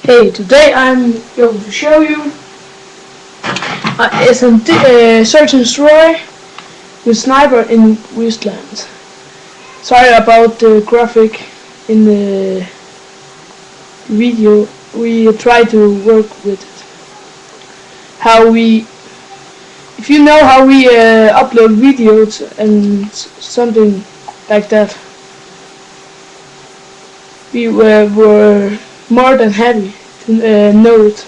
Hey, today I'm going to show you it's a search and destroy with sniper in Wasteland. Sorry about the graphic in the video. We try to work with it. If you know how we upload videos and something like that, we were more than happy to know it.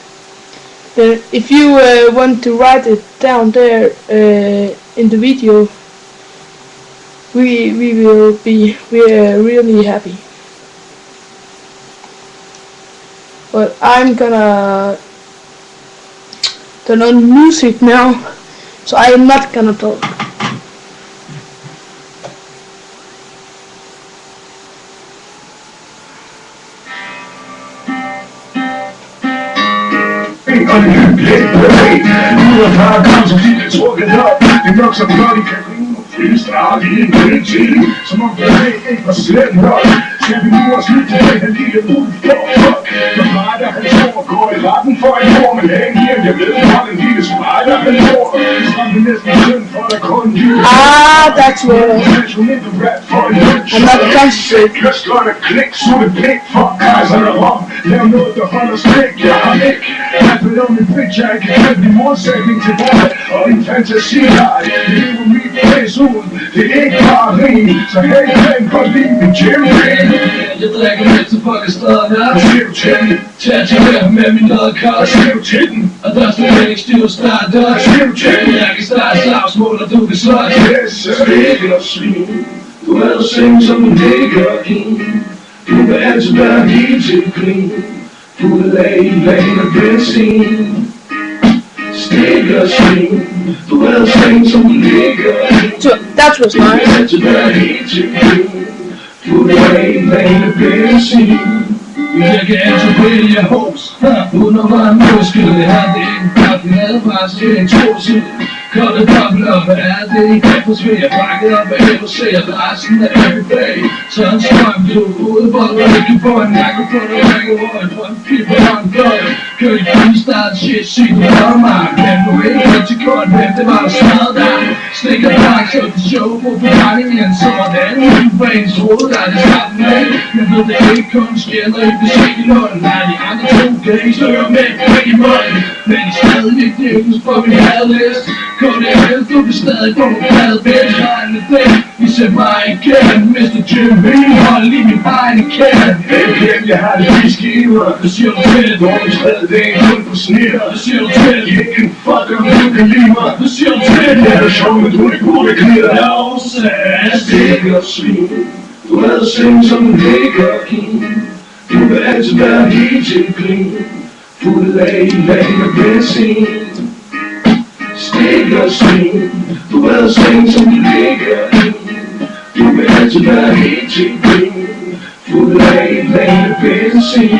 Then if you want to write it down there in the video, we are really happy. But I'm gonna turn on music now, so I'm not gonna talk. Freestyle i en politik, som om jeg ikke var slet nok. Skal vi nu også lytte til en lille fuck? For mig der kan tro at gå i retten for en år, men hænge hjem, jeg ved godt en lille spejl der kan tro. Som det næsten synd for der kun jul. That's what I'm not concentrating. Just gonna click, så det pik for kejser og rom. Lav noget der holder stik, jeg har ikke rappet om min bitch, jeg kan have min modsætning til dig. Og din fantasi der, det lever mit face ud. Det er ikke bare rim, så hey, den for lige min gym-ring. Jeg drikker med til fucking staden her. Hvad siger du til den? Tatoveret med min nødkast. Hvad siger du til den? Og der står ikke stiv start der. Hvad siger du til den? Jeg kan starte slagsmål, og du kan slås. Yes, Stik og svin. Du er der seng som en ligger i. Du vil altid være helt til grin. Fuld af vand og benzin. Stik og svin. Du er der seng som en ligger i. So that was nice. Altid være helt til grin. Fuld af vand og benzin. Jeg kan altid vælge hos. Uden at være en muskel. Det her det er en blot. Den advarsel det er en trussel. Koldet dobbelt op, hvad er det i dag? Forsvind jeg bakket op af held og ser resten af everyday. Så en strøm du udbold, og ikke få en nakke på dig. Række røg på en pipe og en bløj. Kør i freestyle shit, sig du hører mig. Men du ikke helt til kort, hvem det var der smadrede dig. Stikker dig, så det show på forretningen. Sådan, uden for ens hoved, der er det starten af. Jeg ved det ikke kun sker, når I bliver set i lunden. Nej, de andre to kan ikke sløre med i munden. Men I stadig ikke dækkens for min hadlist. KDL, du kan stadig få på plade, bitch. Regne det, I ser mig igen. Mr. Jim, hold lige min egen kæld. Hey, jeg har det i skiver. Hvad siger du til? Hvor du stadig det er kun på snitter. Hvad siger du til? Jeg kan fuck om du kan lide mig. Hvad siger du til? Det er sjovt, men du ikke burde knitter. Jeg sagde Stik og svin. Du er der seng som en ligger i. Du vil altid være helt til grin. Fuld af vand og benzin. Stik og svin. Du er der seng som en ligger i. Du vil altid være helt til grin. Fuld af vand og benzin.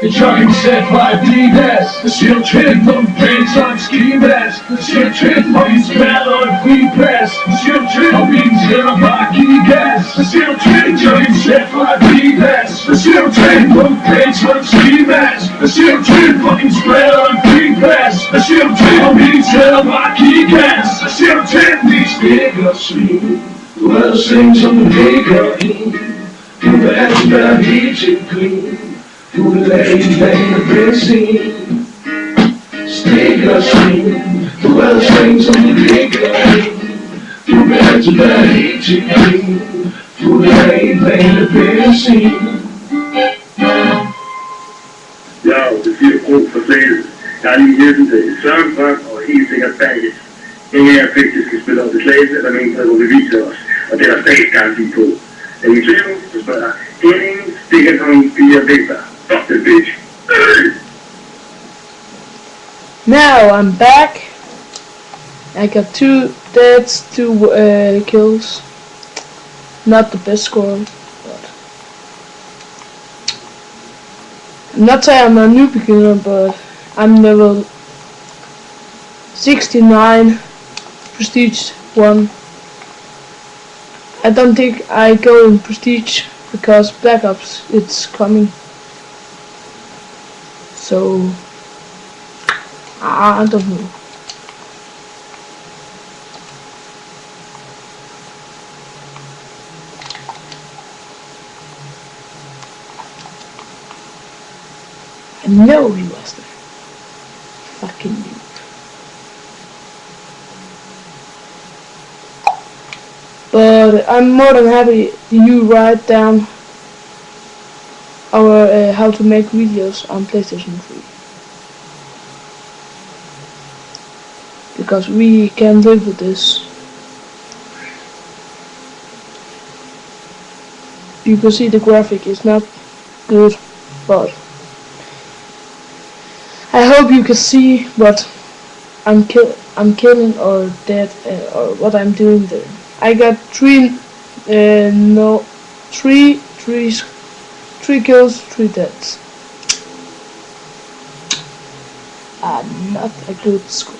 En jogging set fra Adidas. Der siger du til den på en pæn som en skimask. Der siger du til den på din spad og en fri plads. Der siger du til og bilen sætter bare give gas. Der siger du til en jogging set fra Adidas. Der siger du til den på en pæn som en skimask. Der siger du til den på din spad og en fri plads. Der siger du til og bilen sætter bare give gas. Der siger du til den i Stik og svin. Du er der seng som en ligger i. Du vil altid være helt til grin. Fuld af vand og benzin. Stik og svin. Du er der seng som en ligger i. Du vil altid være helt til grin. Fuld af vand og benzin. Ja, det siger god forståelse. Jeg har lige hjælpen til Søren Frank og helt sikkert Bagge. Ingen af jer faktisk skal spille op til slagelse, eller nogen der vil bevise os. Og det er der statsgaranti på. Er I tvivl, så spørger jeg. Henning stikker som 4 vægter. Fuck the bitch. Now I'm back. I got 2 deaths, 2 kills. Not the best score, but I'm not saying I'm a new beginner, but I'm level 69, prestige 1. I don't think I go in prestige because Black Ops it's coming. So I don't know. I know he was there. Fucking noob. But I'm more than happy you write down our how to make videos on PlayStation 3. Because we can live with this. You can see the graphic is not good, but I hope you can see what I'm killing or dead or what I'm doing there. I got three kills, 3 deaths. Not a good score.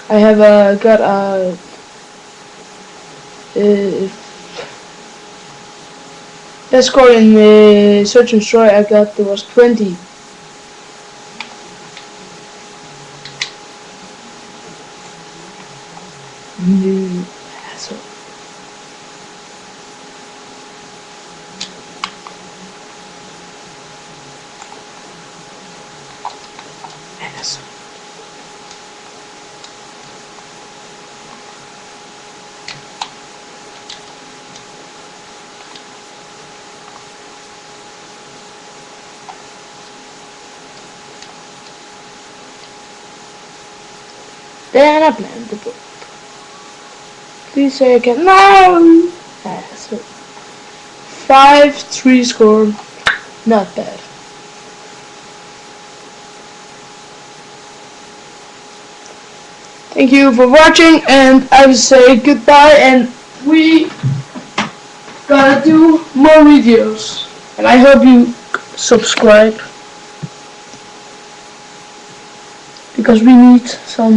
I have got a the score in Search and Destroy I got was 20. You asshole. Asshole. Then I blend the book. Please say again. No! Asshole. 5-3 score. Not bad. Thank you for watching, and I will say goodbye, and we gotta do more videos. And I hope you subscribe, because we need some